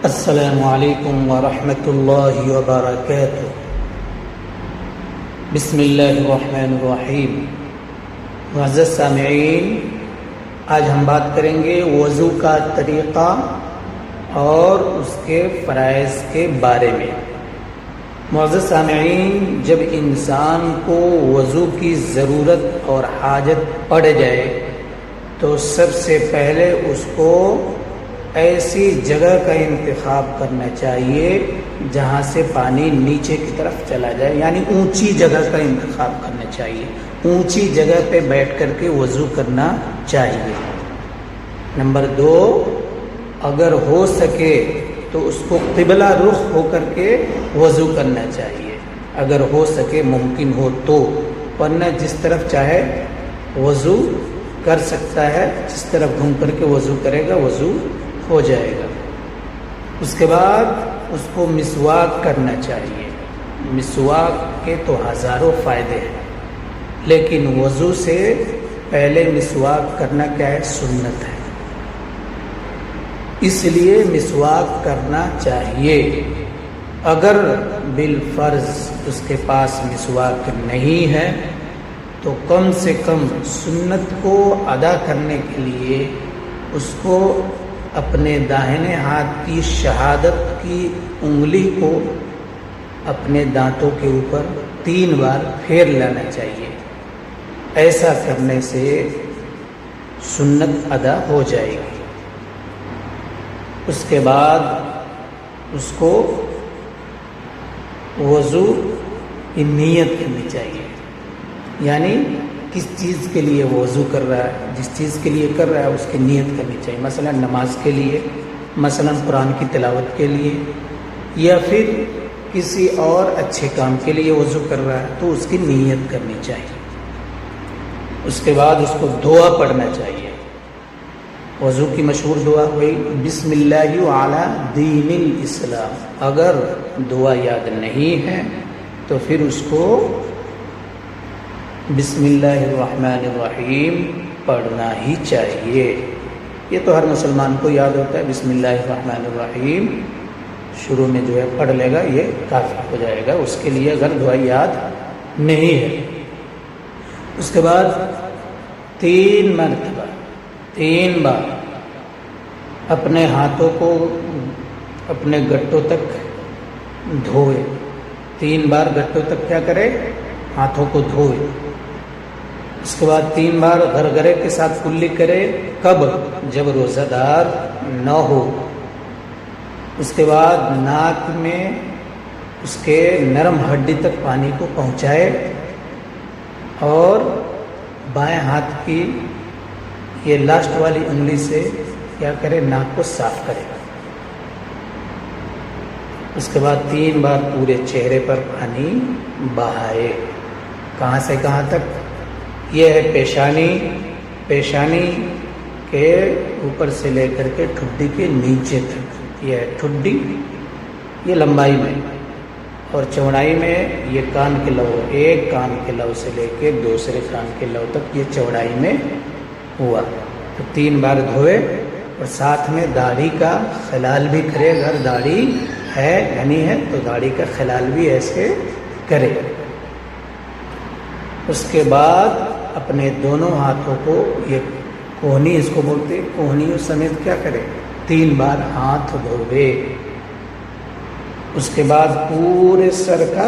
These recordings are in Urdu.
السلام علیکم ورحمۃ اللہ وبرکاتہ۔ بسم اللہ الرحمن الرحیم۔ معزز سامعین، آج ہم بات کریں گے وضو کا طریقہ اور اس کے فرائض کے بارے میں۔ معزز سامعین، جب انسان کو وضو کی ضرورت اور حاجت پڑ جائے تو سب سے پہلے اس کو ایسی جگہ کا انتخاب کرنا چاہیے جہاں سے پانی نیچے کی طرف چلا جائے، یعنی اونچی جگہ کا انتخاب کرنا چاہیے، اونچی جگہ پہ بیٹھ کر کے وضو کرنا چاہیے۔ نمبر 2، اگر ہو سکے تو اس کو قبلہ رخ ہو کر کے وضو کرنا چاہیے، اگر ہو سکے، ممکن ہو تو، ورنہ جس طرف چاہے وضو کر سکتا ہے، جس طرف گھوم کر کے وضو کرے گا وضو ہو جائے گا۔ اس کے بعد اس کو مسواک کرنا چاہیے۔ مسواک کے تو ہزاروں فائدے ہیں، لیکن وضو سے پہلے مسواک کرنا کیا ہے؟ سنت ہے، اس لیے مسواک کرنا چاہیے۔ اگر بالفرض اس کے پاس مسواک نہیں ہے تو کم سے کم سنت کو ادا کرنے کے لیے اس کو اپنے داہنے ہاتھ کی شہادت کی انگلی کو اپنے دانتوں کے اوپر 3 بار پھیر لینا چاہیے۔ ایسا کرنے سے سنت ادا ہو جائے گی۔ اس کے بعد اس کو وضو کی نیت کرنی چاہیے، یعنی کس چیز کے لیے وہ وضو کر رہا ہے، جس چیز کے لیے کر رہا ہے اس کی نیت کرنی چاہیے۔ مثلا نماز کے لیے، مثلا قرآن کی تلاوت کے لیے، یا پھر کسی اور اچھے کام کے لیے وضو کر رہا ہے تو اس کی نیت کرنی چاہیے۔ اس کے بعد اس کو دعا پڑھنا چاہیے۔ وضو کی مشہور دعا ہوئی بسم اللہ علی دین الاسلام۔ اگر دعا یاد نہیں ہے تو پھر اس کو بسم اللہ الرحمن الرحیم پڑھنا ہی چاہیے۔ یہ تو ہر مسلمان کو یاد ہوتا ہے، بسم اللہ الرحمن الرحیم شروع میں جو ہے پڑھ لے گا، یہ کافی ہو جائے گا اس کے لیے اگر دعا یاد نہیں ہے۔ اس کے بعد 3 مرتبہ 3 بار اپنے ہاتھوں کو اپنے گٹوں تک دھوئے، 3 بار گٹوں تک کیا کرے؟ ہاتھوں کو دھوئے۔ اس کے بعد 3 بار غرغرے کے ساتھ کلی کرے۔ کب؟ جب روزہ دار نہ ہو۔ اس کے بعد ناک میں اس کے نرم ہڈی تک پانی کو پہنچائے اور بائیں ہاتھ کی یہ لاسٹ والی انگلی سے کیا کرے؟ ناک کو صاف کرے۔ اس کے بعد 3 بار پورے چہرے پر پانی بہائے۔ کہاں سے کہاں تک؟ یہ ہے پیشانی کے اوپر سے لے کر کے ٹھڈی کے نیچے تک، یہ ہے ٹھڈی، یہ لمبائی میں، اور چوڑائی میں یہ کان کے لو، ایک کان کے لو سے لے کے دوسرے کان کے لو تک یہ چوڑائی میں ہوا۔ تو 3 بار دھوئے اور ساتھ میں داڑھی کا خلال بھی کرے، اگر داڑھی ہے گھنی ہے تو داڑھی کا خلال بھی ایسے کرے۔ اس کے بعد اپنے دونوں ہاتھوں کو، یہ کوہنی اس کو بولتے، کوہنیوں سمیت کیا کرے؟ 3 بار ہاتھ دھوئے۔ اس کے بعد پورے سر کا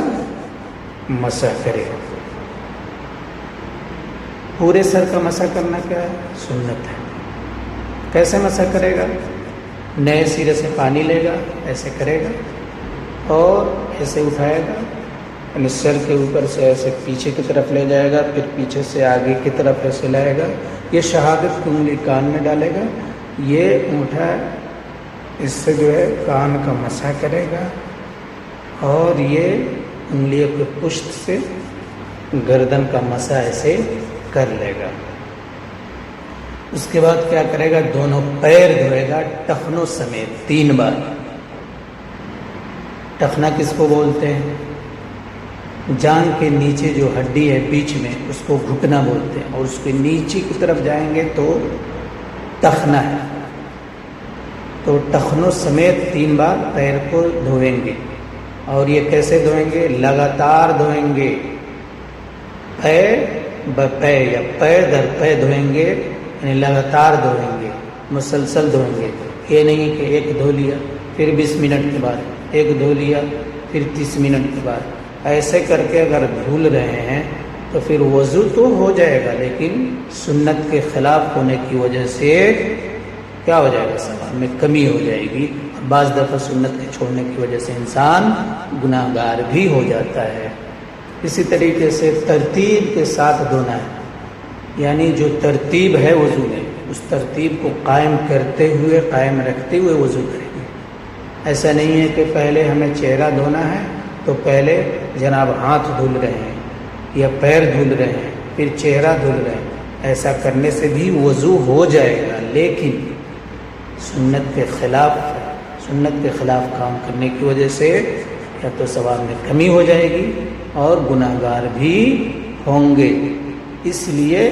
مسح کرے۔ پورے سر کا مسح کرنا کیا ہے؟ سنت ہے۔ کیسے مسح کرے گا؟ نئے سرے سے پانی لے گا، ایسے کرے گا اور ایسے اٹھائے گا، یعنی سر کے اوپر سے ایسے پیچھے کی طرف لے جائے گا، پھر پیچھے سے آگے کی طرف ایسے لائے گا۔ یہ شہادت کی انگلی کان میں ڈالے گا، یہ انگوٹھا اس سے جو ہے کان کا مسح کرے گا اور یہ انگلیوں کے پشت سے گردن کا مسح ایسے کر لے گا۔ اس کے بعد کیا کرے گا؟ دونوں پیر دھوئے گا ٹخنوں سمیت 3 بار۔ ٹخنا کس کو بولتے ہیں؟ جان کے نیچے جو ہڈی ہے بیچ میں، اس کو گھٹنا بولتے ہیں، اور اس کے نیچے کی طرف جائیں گے تو ٹخنا ہے۔ تو ٹخنوں سمیت 3 بار پیر کو دھوئیں گے. اور یہ کیسے دھوئیں گے؟ لگاتار دھوئیں گے، پے بپے یا پے در پے دھوئیں گے، یعنی لگاتار دھوئیں گے، مسلسل دھوئیں گے. یہ نہیں کہ ایک دھو لیا پھر 20 منٹ کے بعد، ایک دھو لیا پھر 30 منٹ کے بعد. ایسے کر کے اگر دھول رہے ہیں تو پھر وضو تو ہو جائے گا، لیکن سنت کے خلاف ہونے کی وجہ سے کیا ہو جائے گا؟ ثواب میں کمی ہو جائے گی. اور بعض دفعہ سنت کے چھوڑنے کی وجہ سے انسان گناہ گار بھی ہو جاتا ہے. اسی طریقے سے ترتیب کے ساتھ دھونا ہے، یعنی جو ترتیب ہے وضو میں اس ترتیب کو قائم کرتے ہوئے، قائم رکھتے ہوئے وضو کریں گے. ایسا نہیں ہے کہ پہلے ہمیں چہرہ دھونا ہے تو پہلے جناب ہاتھ دھل رہے ہیں یا پیر دھل رہے ہیں پھر چہرہ دھل رہے ہیں. ایسا کرنے سے بھی وضو ہو جائے گا، لیکن سنت کے خلاف کام کرنے کی وجہ سے یا تو ثواب میں کمی ہو جائے گی اور گناہ گار بھی ہوں گے. اس لیے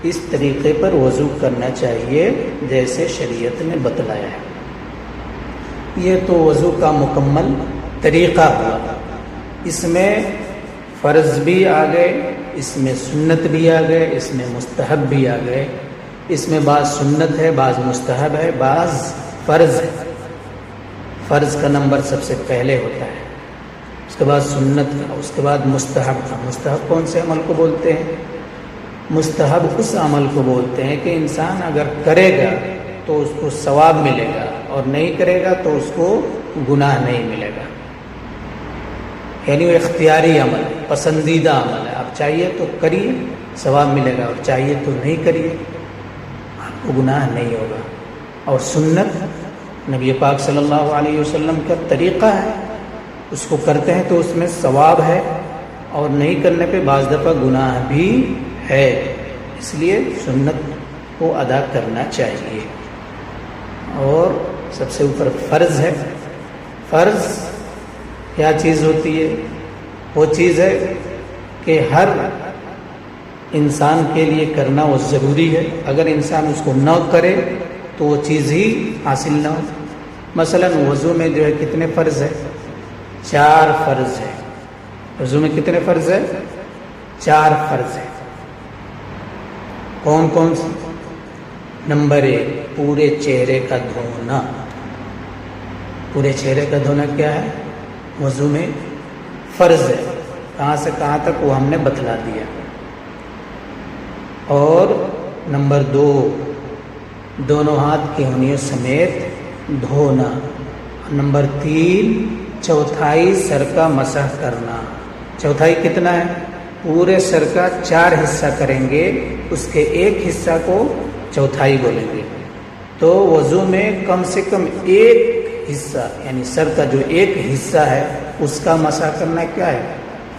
اس طریقے پر وضو کرنا چاہیے جیسے شریعت نے بتلایا ہے. یہ تو وضو کا مکمل طریقہ ہوا. اس میں فرض بھی آ گئے، اس میں سنت بھی آ گئے، اس میں مستحب بھی آ گئے. اس میں بعض سنت ہے، بعض مستحب ہے، بعض فرض ہے. فرض کا نمبر سب سے پہلے ہوتا ہے، اس کے بعد سنت کا، اس کے بعد مستحب کا. مستحب کون سے عمل کو بولتے ہیں؟ مستحب اس عمل کو بولتے ہیں کہ انسان اگر کرے گا تو اس کو ثواب ملے گا اور نہیں کرے گا تو اس کو گناہ نہیں ملے گا. یعنی وہ اختیاری عمل ہے، پسندیدہ عمل ہے. آپ چاہیے تو کریے ثواب ملے گا اور چاہیے تو نہیں کریے، آپ کو گناہ نہیں ہوگا. اور سنت نبی پاک صلی اللہ علیہ وسلم کا طریقہ ہے، اس کو کرتے ہیں تو اس میں ثواب ہے اور نہیں کرنے پہ بعض دفعہ گناہ بھی ہے. اس لیے سنت کو ادا کرنا چاہیے. اور سب سے اوپر فرض ہے. فرض کیا چیز ہوتی ہے؟ وہ چیز ہے کہ ہر انسان کے لیے کرنا وہ ضروری ہے. اگر انسان اس کو نہ کرے تو وہ چیز ہی حاصل نہ ہو. مثلا وضو میں جو ہے کتنے فرض ہے؟ 4 فرض ہے. وضو میں کتنے فرض ہے؟ 4 فرض ہے. کون کون سے؟ نمبر 1 پورے چہرے کا دھونا. پورے چہرے کا دھونا کیا ہے؟ وضو میں فرض ہے. کہاں سے کہاں تک وہ ہم نے بتلا دیا. اور نمبر 2 دونوں ہاتھ کی انگلیوں سمیت دھونا. نمبر 3 چوتھائی سر کا مسح کرنا. چوتھائی کتنا ہے؟ پورے سر کا 4 حصہ کریں گے، اس کے ایک حصہ کو چوتھائی بولیں گے. تو وضو میں کم سے کم ایک حصہ، یعنی سر کا جو ایک حصہ ہے اس کا مسح کرنا کیا ہے؟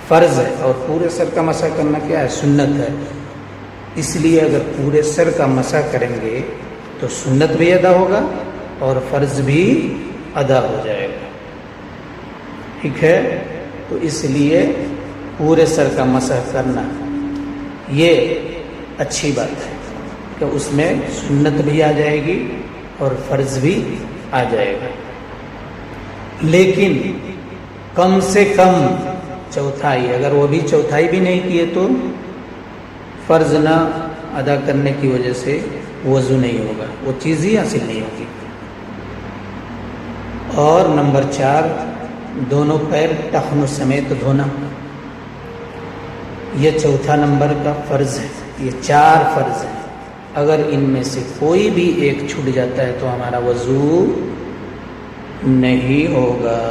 فرض ہے. اور پورے سر کا مسح کرنا کیا ہے؟ سنت ہے. اس لیے اگر پورے سر کا مسح کریں گے تو سنت بھی ادا ہوگا اور فرض بھی ادا ہو جائے گا. ٹھیک ہے؟ تو اس لیے پورے سر کا مسح کرنا یہ اچھی بات ہے کہ اس میں سنت بھی آ جائے گی اور فرض بھی آ جائے گا. لیکن کم سے کم چوتھائی، اگر وہ بھی چوتھائی بھی نہیں کیے تو فرض نہ ادا کرنے کی وجہ سے وضو نہیں ہوگا، وہ چیز ہی حاصل نہیں ہوگی. اور نمبر 4 دونوں پیر ٹخنوں سمیت دھونا. یہ چوتھا نمبر کا فرض ہے. یہ 4 فرض ہیں. اگر ان میں سے کوئی بھی ایک چھوٹ جاتا ہے تو ہمارا وضو نہیں ہوگا.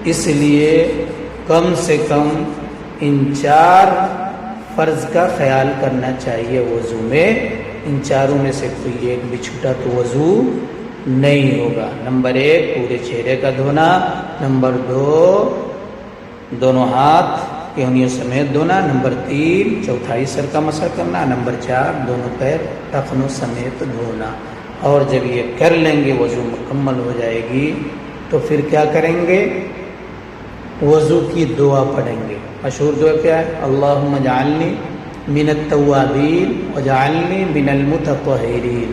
اس لیے کم سے کم ان 4 فرض کا خیال کرنا چاہیے وضو میں. ان چاروں میں سے کوئی ایک بھی چھوٹا تو وضو نہیں ہوگا. نمبر 1 پورے چہرے کا دھونا. نمبر 2 دونوں ہاتھ کی انگلیوں سمیت دھونا. نمبر 3 چوتھائی سر کا مسح کرنا. نمبر 4 دونوں پیر ٹخنوں سمیت دھونا. اور جب یہ کر لیں گے وضو مکمل ہو جائے گی تو پھر کیا کریں گے؟ وضو کی دعا پڑھیں گے. مشہور دعا کیا ہے؟ اللہم اجعلنی من التوابین واجعلنی من المتطہرین.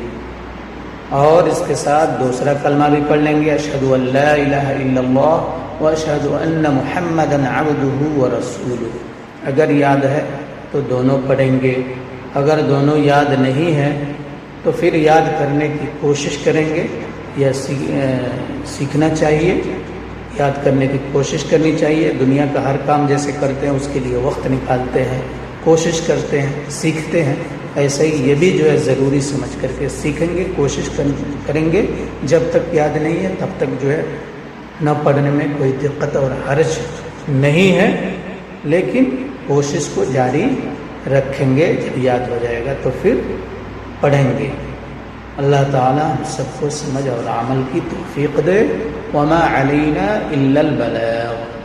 اور اس کے ساتھ دوسرا کلمہ بھی پڑھ لیں گے، اشہد ان لا الہ الا اللہ واشہد ان محمدا عبدہ ورسولہ۔ اگر یاد ہے تو دونوں پڑھیں گے، اگر دونوں یاد نہیں ہیں تو پھر یاد کرنے کی کوشش کریں گے، یا سیکھنا چاہیے، یاد کرنے کی کوشش کرنی چاہیے۔ دنیا کا ہر کام جیسے کرتے ہیں اس کے لیے وقت نکالتے ہیں، کوشش کرتے ہیں، سیکھتے ہیں، ایسے ہی یہ بھی جو ہے ضروری سمجھ کر کے سیکھیں گے، کوشش کریں گے۔ جب تک یاد نہیں ہے تب تک جو ہے نہ پڑھنے میں کوئی دقت اور حرج نہیں ہے، لیکن کوشش کو جاری رکھیں گے۔ جب یاد ہو جائے گا تو پھر پڑھیں گے۔ اللہ تعالی ہم سب کو سمجھ اور عمل کی توفیق دے۔ وما علینا الا البلاغ۔